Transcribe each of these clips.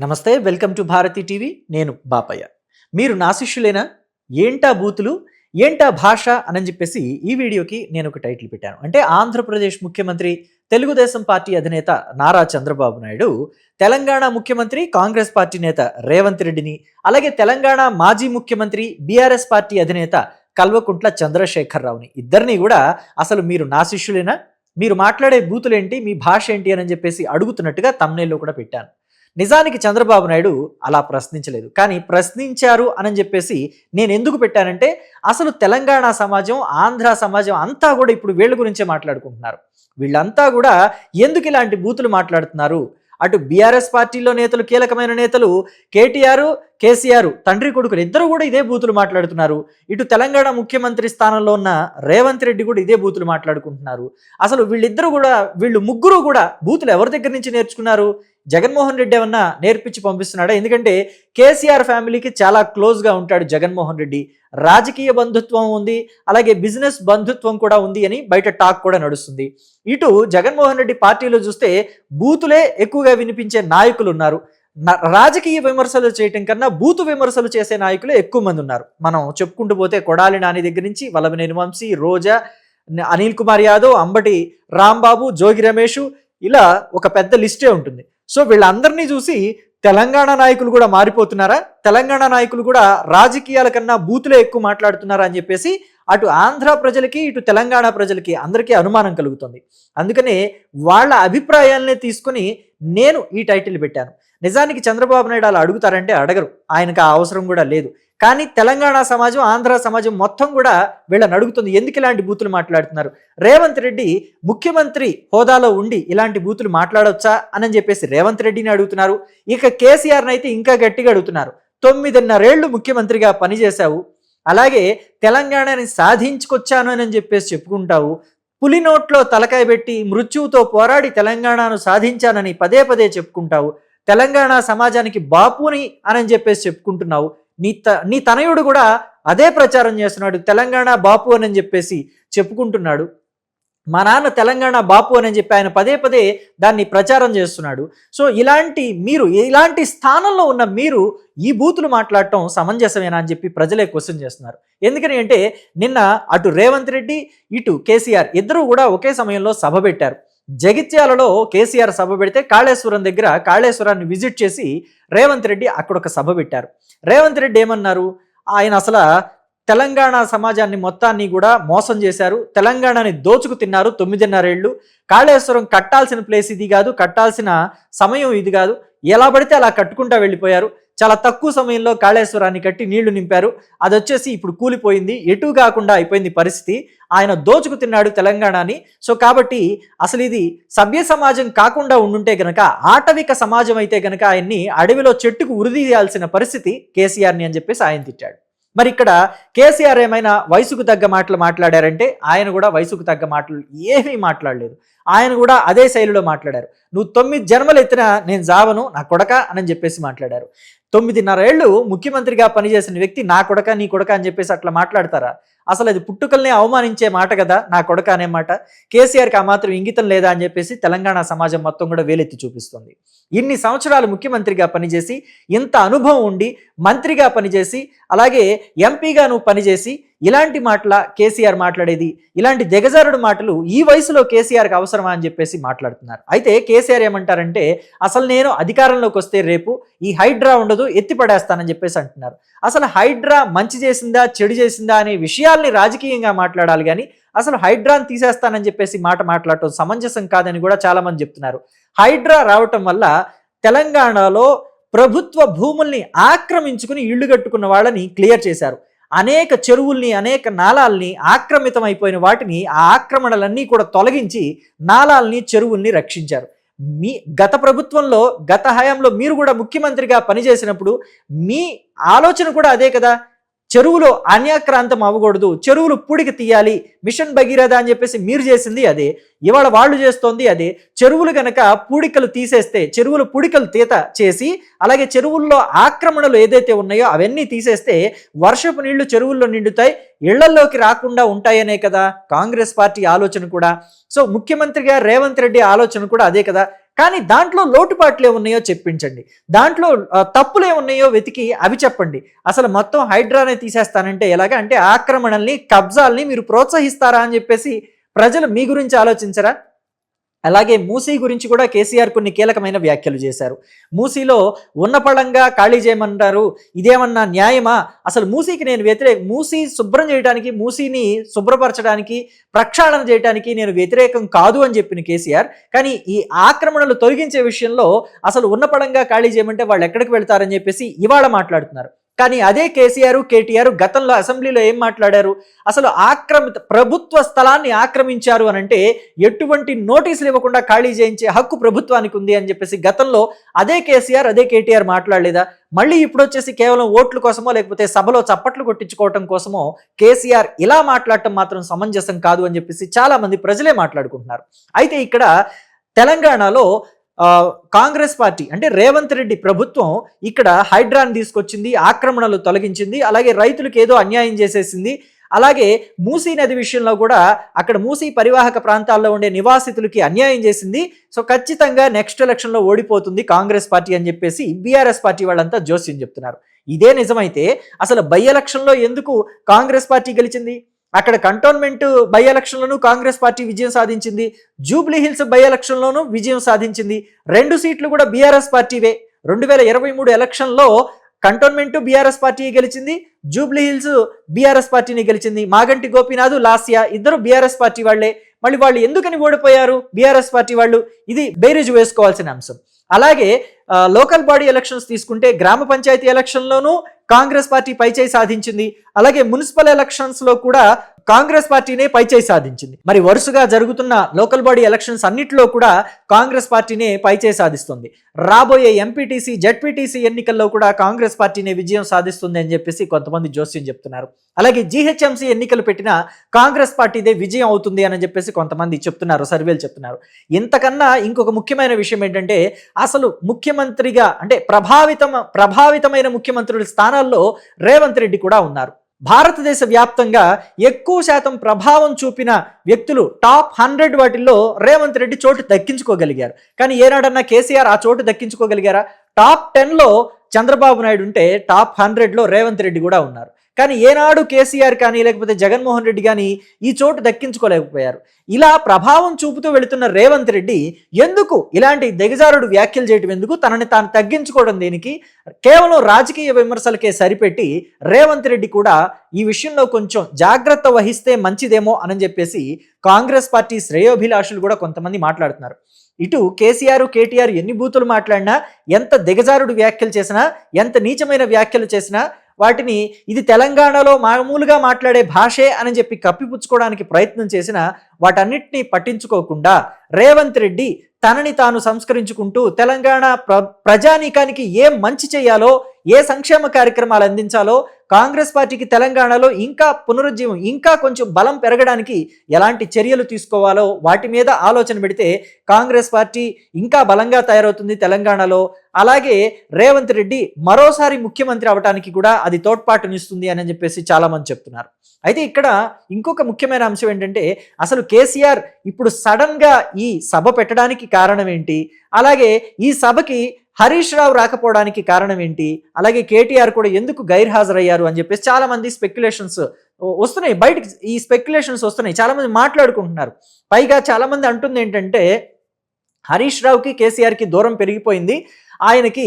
నమస్తే, welcome to Bharati TV. నేను బాపయ్య. మీరు నా శిష్యులేనా? ఏంటా బూతులు, ఏంటా భాష అని చెప్పేసి ఈ వీడియోకి నేను ఒక టైటిల్ పెట్టాను. అంటే ఆంధ్రప్రదేశ్ ముఖ్యమంత్రి, తెలుగుదేశం పార్టీ అధినేత నారా చంద్రబాబు నాయుడు, తెలంగాణ ముఖ్యమంత్రి కాంగ్రెస్ పార్టీ నేత రేవంత్ రెడ్డిని, అలాగే తెలంగాణ మాజీ ముఖ్యమంత్రి బీఆర్ఎస్ పార్టీ అధినేత కల్వకుంట్ల చంద్రశేఖరరావుని, ఇద్దరిని కూడా అసలు మీరు నా శిష్యులేనా, మీరు మాట్లాడే బూతులేంటి, మీ భాష ఏంటి అని చెప్పేసి అడుగుతున్నట్టుగా థంబ్నెయిల్లో కూడా పెట్టాను. నిజానికి చంద్రబాబు నాయుడు అలా ప్రశ్నించలేదు. కానీ ప్రశ్నించారు అని చెప్పేసి నేను ఎందుకు పెట్టానంటే, అసలు తెలంగాణ సమాజం, ఆంధ్ర సమాజం అంతా కూడా ఇప్పుడు వీళ్ళ గురించే మాట్లాడుకుంటున్నారు. వీళ్ళంతా కూడా ఎందుకు ఇలాంటి బూతులు మాట్లాడుతున్నారు? అటు బీఆర్ఎస్ పార్టీలో నేతలు, కీలకమైన నేతలు కేటీఆర్, కేసీఆర్ తండ్రి కొడుకులు ఇద్దరు కూడా ఇదే బూతులు మాట్లాడుతున్నారు. ఇటు తెలంగాణ ముఖ్యమంత్రి స్థానంలో ఉన్న రేవంత్ రెడ్డి కూడా ఇదే బూతులు మాట్లాడుకుంటున్నారు. అసలు వీళ్ళు ముగ్గురు కూడా బూతులు ఎవరి దగ్గర నుంచి నేర్చుకున్నారు? జగన్మోహన్ రెడ్డి ఏమన్నా నేర్పించి పంపిస్తున్నాడా? ఎందుకంటే కేసీఆర్ ఫ్యామిలీకి చాలా క్లోజ్గా ఉంటాడు జగన్మోహన్ రెడ్డి. రాజకీయ బంధుత్వం ఉంది, అలాగే బిజినెస్ బంధుత్వం కూడా ఉంది అని బయట టాక్ కూడా నడుస్తుంది. ఇటు జగన్మోహన్ రెడ్డి పార్టీలో చూస్తే బూతులే ఎక్కువగా వినిపించే నాయకులు ఉన్నారు. రాజకీయ విమర్శలు చేయటం కన్నా బూతు విమర్శలు చేసే నాయకులే ఎక్కువ మంది ఉన్నారు. మనం చెప్పుకుంటూ పోతే కొడాలి నాని దగ్గర నుంచి వల్లభనేని వంశీ, రోజా, అనిల్ కుమార్ యాదవ్, అంబటి రాంబాబు, జోగి రమేష్, ఇలా ఒక పెద్ద లిస్టే ఉంటుంది. సో వీళ్ళందరినీ చూసి తెలంగాణ నాయకులు కూడా మారిపోతున్నారా? తెలంగాణ నాయకులు కూడా రాజకీయాల కన్నా బూతులే ఎక్కువ మాట్లాడుతున్నారా అని చెప్పేసి అటు ఆంధ్ర ప్రజలకి, ఇటు తెలంగాణ ప్రజలకి అందరికీ అనుమానం కలుగుతుంది. అందుకనే వాళ్ళ అభిప్రాయాలనే తీసుకుని నేను ఈ టైటిల్ పెట్టాను. నిజానికి చంద్రబాబు నాయుడు అలా అడుగుతారంటే అడగరు, ఆయనకు ఆ అవసరం కూడా లేదు. కానీ తెలంగాణ సమాజం, ఆంధ్ర సమాజం మొత్తం కూడా వీళ్ళని అడుగుతుంది, ఎందుకు ఇలాంటి బూతులు మాట్లాడుతున్నారు? రేవంత్ రెడ్డి ముఖ్యమంత్రి హోదాలో ఉండి ఇలాంటి బూతులు మాట్లాడొచ్చా అని చెప్పేసి రేవంత్ రెడ్డిని అడుగుతున్నారు. ఇక కేసీఆర్ని అయితే ఇంకా గట్టిగా అడుగుతున్నారు. 9.5 ఏళ్ళు ముఖ్యమంత్రిగా పనిచేశావు, అలాగే తెలంగాణని సాధించుకొచ్చాను అని చెప్పేసి చెప్పుకుంటావు. పులి నోట్లో తలకాయ పెట్టి మృత్యువుతో పోరాడి తెలంగాణను సాధించానని పదే పదే చెప్పుకుంటావు. తెలంగాణ సమాజానికి బాపుని అని చెప్పేసి చెప్పుకుంటున్నావు. నీ తనయుడు కూడా అదే ప్రచారం చేస్తున్నాడు, తెలంగాణ బాపు అని చెప్పేసి చెప్పుకుంటున్నాడు. మా నాన్న తెలంగాణ బాపు అని చెప్పి ఆయన పదే పదే దాన్ని ప్రచారం చేస్తున్నాడు. సో ఇలాంటి స్థానంలో ఉన్న మీరు ఈ బూతులు మాట్లాడటం సమంజసమేనా అని చెప్పి ప్రజలే క్వశ్చన్ చేస్తున్నారు. ఎందుకని అంటే నిన్న అటు రేవంత్ రెడ్డి, ఇటు కేసీఆర్ ఇద్దరూ కూడా ఒకే సమయంలో సభ పెట్టారు. జగిత్యాలలో కేసీఆర్ సభ పెడితే కాళేశ్వరం దగ్గర కాళేశ్వరాన్ని విజిట్ చేసి రేవంత్ రెడ్డి అక్కడ ఒక సభ పెట్టారు. రేవంత్ రెడ్డి ఏమన్నారు? ఆయన అసలు తెలంగాణ సమాజాన్ని మొత్తాన్ని కూడా మోసం చేశారు, తెలంగాణని దోచుకు తిన్నారు 9.5 ఏళ్ళు. కాళేశ్వరం కట్టాల్సిన ప్లేస్ ఇది కాదు, కట్టాల్సిన సమయం ఇది కాదు, ఎలా పడితే అలా కట్టుకుంటా వెళ్ళిపోయారు. చాలా తక్కువ సమయంలో కాళేశ్వరాన్ని కట్టి నీళ్లు నింపారు, అది వచ్చేసి ఇప్పుడు కూలిపోయింది, ఎటు కాకుండా అయిపోయింది పరిస్థితి. ఆయన దోచుకు తిన్నాడు తెలంగాణని. సో కాబట్టి అసలు ఇది సభ్య సమాజం కాకుండా ఉండుంటే గనక, ఆటవిక సమాజం అయితే గనక ఆయన్ని అడవిలో చెట్టుకు ఉరిదీయాల్సిన పరిస్థితి కేసీఆర్ని అని చెప్పేసి ఆయన తిట్టాడు. మరి ఇక్కడ కేసీఆర్ ఏమైనా వయసుకు తగ్గ మాటలు మాట్లాడారంటే ఆయన కూడా వయసుకు తగ్గ మాటలు ఏమీ మాట్లాడలేదు. ఆయన కూడా అదే శైలిలో మాట్లాడారు. నువ్వు 9 జన్మలు ఎత్తినా నేను జావను నా కొడక అని చెప్పేసి మాట్లాడారు. 9.5 ఏళ్ళు ముఖ్యమంత్రిగా పనిచేసిన వ్యక్తి నా కొడక, నీ కొడక అని చెప్పేసి అట్లా మాట్లాడతారా? అసలు అది పుట్టుకల్నే అవమానించే మాట కదా నా కొడక అనే మాట. కేసీఆర్కి ఆ మాత్రం ఇంగితం లేదా అని చెప్పేసి తెలంగాణ సమాజం మొత్తం కూడా వేలెత్తి చూపిస్తుంది. ఇన్ని సంవత్సరాలు ముఖ్యమంత్రిగా పనిచేసి, ఇంత అనుభవం ఉండి, మంత్రిగా పనిచేసి, అలాగే ఎంపీగా నువ్వు పనిచేసి ఇలాంటి మాటల కేసీఆర్ మాట్లాడేది? ఇలాంటి దిగజారుడు మాటలు ఈ వయసులో కేసీఆర్కి అవసరమా అని చెప్పేసి మాట్లాడుతున్నారు. అయితే కేసీఆర్ ఏమంటారంటే, అసలు నేను అధికారంలోకి వస్తే రేపు ఈ హైడ్రా ఉండదు, ఎత్తిపడేస్తానని చెప్పేసి అంటున్నారు. అసలు హైడ్రా మంచి చేసిందా, చెడు చేసిందా అనే విషయాల్ని రాజకీయంగా మాట్లాడాలి కానీ అసలు హైడ్రాని తీసేస్తానని చెప్పేసి మాట్లాడటం సమంజసం కాదని కూడా చాలా మంది చెప్తున్నారు. హైడ్రా రావటం వల్ల తెలంగాణలో ప్రభుత్వ భూముల్ని ఆక్రమించుకుని ఇళ్లు కట్టుకున్న వాళ్ళని క్లియర్ చేశారు. అనేక చెరువుల్ని, అనేక నాలాల్ని, ఆక్రమితమైపోయిన వాటిని, ఆ ఆక్రమణలన్నీ కూడా తొలగించి నాలాల్ని, చెరువుల్ని రక్షించారు. గత ప్రభుత్వంలో, గత హయాంలో మీరు కూడా ముఖ్యమంత్రిగా పనిచేసినప్పుడు మీ ఆలోచన కూడా అదే కదా. చెరువులో అన్యాక్రాంతం అవ్వకూడదు, చెరువులు పూడికి తీయాలి, మిషన్ భగీరథ అని చెప్పేసి మీరు చేసింది అదే, ఇవాళ వాళ్ళు చేస్తోంది అదే. చెరువులు గనక పూడికలు తీసేస్తే, చెరువులు పూడికలు తీత చేసి, అలాగే చెరువుల్లో ఆక్రమణలు ఏదైతే ఉన్నాయో అవన్నీ తీసేస్తే వర్షపు నీళ్లు చెరువుల్లో నిండుతాయి, ఇళ్లలోకి రాకుండా ఉంటాయనే కదా కాంగ్రెస్ పార్టీ ఆలోచన కూడా. సో ముఖ్యమంత్రిగా రేవంత్ రెడ్డి ఆలోచన కూడా అదే కదా. కానీ దాంట్లో లోటుపాట్లు ఏమున్నాయో చెప్పించండి, దాంట్లో తప్పులు ఏమున్నాయో వెతికి అవి చెప్పండి. అసలు మొత్తం హైడ్రానే తీసేస్తానంటే ఎలాగా? అంటే ఆక్రమణల్ని, కబ్జాల్ని మీరు ప్రోత్సహిస్తారా అని చెప్పేసి ప్రజలు మీ గురించి ఆలోచించరా? అలాగే మూసీ గురించి కూడా కేసీఆర్ కొన్ని కీలకమైన వ్యాఖ్యలు చేశారు. మూసీలో ఉన్నపళంగా ఖాళీ చేయమంటారు, ఇదేమన్నా న్యాయమా? అసలు మూసీకి నేను మూసీ శుభ్రం చేయడానికి, మూసీని శుభ్రపరచడానికి, ప్రక్షాళన చేయడానికి నేను వ్యతిరేకం కాదు అని చెప్పిన కేసీఆర్, కానీ ఈ ఆక్రమణలు తొలగించే విషయంలో అసలు ఉన్నపళంగా ఖాళీ చేయమంటే వాళ్ళు ఎక్కడికి వెళ్తారని చెప్పేసి ఇవాళ మాట్లాడుతున్నారు. కానీ అదే కేసీఆర్, కేటీఆర్ గతంలో అసెంబ్లీలో ఏం మాట్లాడారు? అసలు ప్రభుత్వ స్థలాన్ని ఆక్రమించారు అని అంటే ఎటువంటి నోటీసులు ఇవ్వకుండా ఖాళీ చేయించే హక్కు ప్రభుత్వానికి ఉంది అని చెప్పేసి గతంలో అదే కేసీఆర్, అదే కేటీఆర్ మాట్లాడలేదా? మళ్ళీ ఇప్పుడు వచ్చేసి కేవలం ఓట్ల కోసమో లేకపోతే సభలో చప్పట్లు కొట్టించుకోవటం కోసమో కేసీఆర్ ఇలా మాట్లాడటం మాత్రం సమంజసం కాదు అని చెప్పేసి చాలా మంది ప్రజలే మాట్లాడుకుంటున్నారు. అయితే ఇక్కడ తెలంగాణలో కాంగ్రెస్ పార్టీ అంటే రేవంత్ రెడ్డి ప్రభుత్వం ఇక్కడ హైడ్రాన్ తీసుకొచ్చింది, ఆక్రమణలు తొలగించింది, అలాగే రైతులకు ఏదో అన్యాయం చేసేసింది, అలాగే మూసీ నది విషయంలో కూడా అక్కడ మూసీ పరివాహక ప్రాంతాల్లో ఉండే నివాసితులకి అన్యాయం చేసింది. సో ఖచ్చితంగా నెక్స్ట్ ఎలక్షన్లో ఓడిపోతుంది కాంగ్రెస్ పార్టీ అని చెప్పేసి బీఆర్ఎస్ పార్టీ వాళ్ళంతా జోస్యం చెప్తున్నారు. ఇదే నిజమైతే అసలు బై ఎలక్షన్లో ఎందుకు కాంగ్రెస్ పార్టీ గెలిచింది? అక్కడ కంటోన్మెంట్ బై ఎలక్షన్లోనూ కాంగ్రెస్ పార్టీ విజయం సాధించింది, జూబ్లీ హిల్స్ బై ఎలక్షన్లోనూ విజయం సాధించింది. 2 సీట్లు కూడా బీఆర్ఎస్ పార్టీవే. 2023 ఎలక్షన్లో కంటోన్మెంట్ బీఆర్ఎస్ పార్టీ గెలిచింది, జూబ్లీ హిల్స్ బీఆర్ఎస్ పార్టీని గెలిచింది. మాగంటి గోపీనాథ్, లాస్యా ఇద్దరు బీఆర్ఎస్ పార్టీ వాళ్లే. మళ్ళీ వాళ్ళు ఎందుకని ఓడిపోయారు బీఆర్ఎస్ పార్టీ వాళ్ళు? ఇది బేరీజు వేసుకోవాల్సిన అంశం. అలాగే లోకల్ బాడీ ఎలక్షన్స్ తీసుకుంటే గ్రామ పంచాయతీ ఎలక్షన్లోనూ కాంగ్రెస్ పార్టీ పైచేయి సాధించింది, అలాగే మున్సిపల్ ఎలక్షన్స్ లో కూడా కాంగ్రెస్ పార్టీనే పైచేయి సాధించింది. మరి వరుసగా జరుగుతున్న లోకల్ బాడీ ఎలక్షన్స్ అన్నిటిలో కూడా కాంగ్రెస్ పార్టీనే పైచేయి సాధిస్తుంది. రాబోయే ఎంపీటీసీ, జెడ్పీటీసీ ఎన్నికల్లో కూడా కాంగ్రెస్ పార్టీనే విజయం సాధిస్తుంది అని చెప్పేసి కొంతమంది జోస్యం చెప్తున్నారు. అలాగే జీహెచ్ఎంసీ ఎన్నికలు పెట్టిన కాంగ్రెస్ పార్టీదే విజయం అవుతుంది అని చెప్పేసి కొంతమంది చెప్తున్నారు, సర్వేలు చెప్తున్నారు. ఇంతకన్నా ఇంకొక ముఖ్యమైన విషయం ఏంటంటే అసలు ముఖ్యమంత్రిగా అంటే ప్రభావితమైన ముఖ్యమంత్రుల స్థానాల్లో రేవంత్ రెడ్డి కూడా ఉన్నారు. భారతదేశ వ్యాప్తంగా ఎక్కువ శాతం ప్రభావం చూపిన వ్యక్తులు టాప్ 100 వాటిల్లో రేవంత్ రెడ్డి చోటు దక్కించుకోగలిగారు. కానీ ఏనాడన్నా కేసీఆర్ ఆ చోటు దక్కించుకోగలిగారా? టాప్ 10లో చంద్రబాబు నాయుడు ఉంటే టాప్ 100లో రేవంత్ రెడ్డి కూడా ఉన్నారు. కానీ ఏనాడు కేసీఆర్ కానీ లేకపోతే జగన్మోహన్ రెడ్డి కానీ ఈ చోటు దక్కించుకోలేకపోయారు. ఇలా ప్రభావం చూపుతూ వెళుతున్న రేవంత్ రెడ్డి ఎందుకు ఇలాంటి దిగజారుడు వ్యాఖ్యలు చేయడం ఎందుకు? తనని తాను తగ్గించుకోవడం దేనికి? కేవలం రాజకీయ విమర్శలకే సరిపెట్టి రేవంత్ రెడ్డి కూడా ఈ విషయంలో కొంచెం జాగ్రత్త వహిస్తే మంచిదేమో అని చెప్పేసి కాంగ్రెస్ పార్టీ శ్రేయోభిలాషులు కూడా కొంతమంది మాట్లాడుతున్నారు. ఇటు కేసీఆర్, కేటీఆర్ ఎన్ని బూతులు మాట్లాడినా, ఎంత దిగజారుడు వ్యాఖ్యలు చేసినా, ఎంత నీచమైన వ్యాఖ్యలు చేసినా వాటిని ఇది తెలంగాణలో మామూలుగా మాట్లాడే భాషే అని చెప్పి కప్పిపుచ్చుకోవడానికి ప్రయత్నం చేసినా వాటన్నిటినీ పట్టించుకోకుండా రేవంత్ రెడ్డి తనని తాను సంస్కరించుకుంటూ తెలంగాణ ప్రజానీకానికి ఏం మంచి చేయాలో, ఏ సంక్షేమ కార్యక్రమాలు అందించాలో, కాంగ్రెస్ పార్టీకి తెలంగాణలో ఇంకా పునరుజ్జీవం, ఇంకా కొంచెం బలం పెరగడానికి ఎలాంటి చర్యలు తీసుకోవాలో వాటి మీద ఆలోచన పెడితే కాంగ్రెస్ పార్టీ ఇంకా బలంగా తయారవుతుంది తెలంగాణలో. అలాగే రేవంత్ రెడ్డి మరోసారి ముఖ్యమంత్రి అవడానికి కూడా అది తోడ్పాటునిస్తుంది అని చెప్పేసి చాలామంది చెప్తున్నారు. అయితే ఇక్కడ ఇంకొక ముఖ్యమైన అంశం ఏంటంటే అసలు కేసీఆర్ ఇప్పుడు సడన్గా ఈ సభ పెట్టడానికి కారణం ఏంటి? అలాగే ఈ సభకి హరీష్ రావు రాకపోవడానికి కారణం ఏంటి? అలాగే కేటీఆర్ కూడా ఎందుకు గైర్హాజరయ్యారు అని చెప్పేసి చాలా మంది స్పెక్యులేషన్స్ వస్తున్నాయి, బయటకి ఈ స్పెక్యులేషన్స్ వస్తున్నాయి, చాలా మంది మాట్లాడుకుంటున్నారు. పైగా చాలా మంది అంటుంది ఏంటంటే హరీష్ రావుకి కేసీఆర్కి దూరం పెరిగిపోయింది, ఆయనకి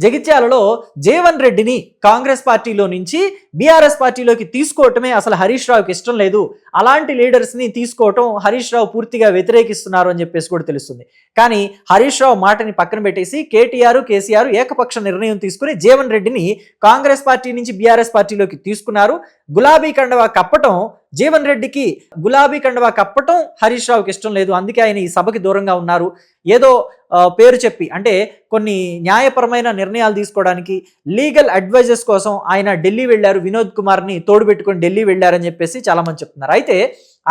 జగిత్యాలలో జీవన్ రెడ్డిని కాంగ్రెస్ పార్టీలో నుంచి బీఆర్ఎస్ పార్టీలోకి తీసుకోవటమే అసలు హరీష్ రావుకి ఇష్టం లేదు, అలాంటి లీడర్స్ని తీసుకోవటం హరీష్ రావు పూర్తిగా వ్యతిరేకిస్తున్నారు అని చెప్పేసి కూడా తెలుస్తుంది. కానీ హరీష్ రావు మాటని పక్కన పెట్టేసి కేటీఆర్, కేసీఆర్ ఏకపక్ష నిర్ణయం తీసుకుని జీవన్ రెడ్డిని కాంగ్రెస్ పార్టీ నుంచి బీఆర్ఎస్ పార్టీలోకి తీసుకున్నారు. గులాబీ కండవా కప్పటం జీవన్ రెడ్డికి, గులాబీ కండవా కప్పటం హరీష్ రావుకి ఇష్టం లేదు, అందుకే ఆయన ఈ సభకి దూరంగా ఉన్నారు. ఏదో పేరు చెప్పి అంటే కొన్ని న్యాయపరమైన నిర్ణయాలు తీసుకోవడానికి లీగల్ అడ్వైజర్స్ కోసం ఆయన ఢిల్లీ వెళ్ళారు, వినోద్ కుమార్ని తోడు పెట్టుకొని ఢిల్లీ వెళ్ళారని చెప్పేసి చాలామంది చెప్తున్నారు. అయితే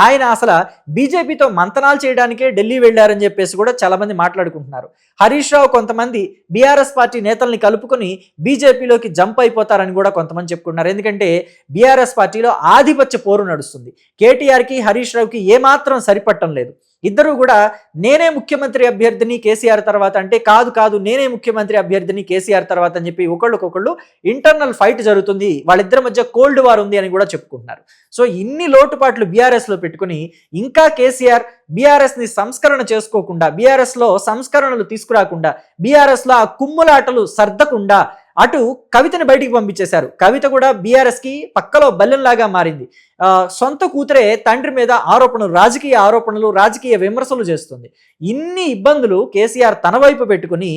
ఆయన అసలు బీజేపీతో మంతనాలు చేయడానికే ఢిల్లీ వెళ్ళారని చెప్పేసి కూడా చాలామంది మాట్లాడుకుంటున్నారు. హరీష్ రావు కొంతమంది బీఆర్ఎస్ పార్టీ నేతల్ని కలుపుకొని బీజేపీలోకి జంప్ అయిపోతారని కూడా కొంతమంది చెప్పుకుంటున్నారు. ఎందుకంటే బీఆర్ఎస్ పార్టీలో ఆధిపత్య పోరు నడుస్తుంది, కేటీఆర్కి హరీష్ రావుకి ఏమాత్రం సరిపట్టం లేదు. ఇద్దరు కూడా నేనే ముఖ్యమంత్రి అభ్యర్థిని కేసీఆర్ తర్వాత అంటే, కాదు కాదు నేనే ముఖ్యమంత్రి అభ్యర్థిని కేసీఆర్ తర్వాత అని చెప్పి ఒకళ్ళకొకళ్ళు ఇంటర్నల్ ఫైట్ జరుగుతుంది, వాళ్ళిద్దరి మధ్య కోల్డ్ వార్ ఉంది అని కూడా చెప్పుకుంటున్నారు. సో ఇన్ని లోటుపాట్లు బీఆర్ఎస్లో పెట్టుకుని ఇంకా కేసీఆర్ బీఆర్ఎస్ని సంస్కరణ చేసుకోకుండా, బీఆర్ఎస్లో సంస్కరణలు తీసుకురాకుండా, బీఆర్ఎస్లో ఆ కుమ్ములాటలు సర్దకుండా అటు కవితని బయటికి పంపించేశారు. కవిత కూడా బీఆర్ఎస్కి పక్కలో బల్లెంలాగా మారింది. సొంత కూతురే తండ్రి మీద ఆరోపణలు, రాజకీయ ఆరోపణలు, రాజకీయ విమర్శలు చేస్తుంది. ఇన్ని ఇబ్బందులు కేసీఆర్ తన వైపు పెట్టుకుని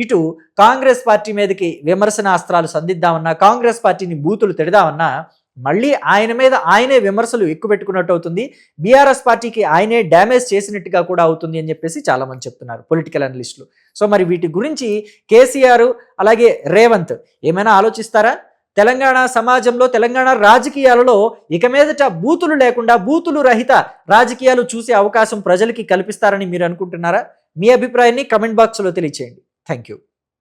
ఇటు కాంగ్రెస్ పార్టీ మీదకి విమర్శనాస్త్రాలు సంధిద్దామన్నా, కాంగ్రెస్ పార్టీని బూతులు తిడదామన్నా మళ్ళీ ఆయన మీద ఆయనే విమర్శలు ఎక్కువ పెట్టుకున్నట్టు అవుతుంది. బీఆర్ఎస్ పార్టీకి ఆయనే డ్యామేజ్ చేసినట్టుగా కూడా అవుతుంది అని చెప్పేసి చాలామంది చెప్తున్నారు పొలిటికల్ అనలిస్టులు. సో మరి వీటి గురించి కేసీఆర్ అలాగే రేవంత్ ఏమైనా ఆలోచిస్తారా? తెలంగాణ సమాజంలో, తెలంగాణ రాజకీయాలలో ఇక మీదట బూతులు లేకుండా, బూతులు రహిత రాజకీయాలు చూసే అవకాశం ప్రజలకి కల్పిస్తారని మీరు అనుకుంటున్నారా? మీ అభిప్రాయాన్ని కమెంట్ బాక్స్లో తెలియచేయండి. Thank you.